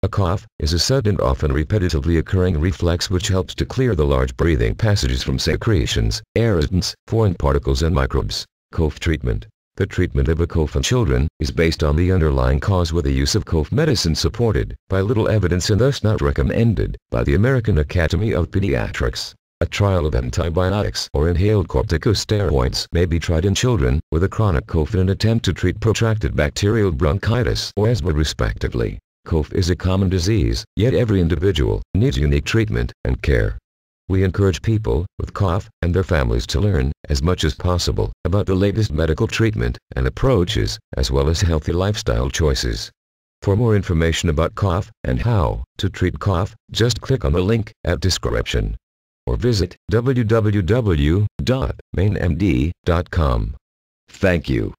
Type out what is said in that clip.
A cough is a sudden, often repetitively occurring reflex which helps to clear the large breathing passages from secretions, irritants, foreign particles and microbes. Cough treatment. The treatment of a cough in children is based on the underlying cause with the use of cough medicine supported by little evidence and thus not recommended by the American Academy of Pediatrics. A trial of antibiotics or inhaled corticosteroids may be tried in children with a chronic cough in an attempt to treat protracted bacterial bronchitis or asthma respectively. Cough is a common disease, yet every individual needs unique treatment and care. We encourage people with cough and their families to learn as much as possible about the latest medical treatment and approaches, as well as healthy lifestyle choices. For more information about cough and how to treat cough, just click on the link at description or visit www.mainmd.com. Thank you.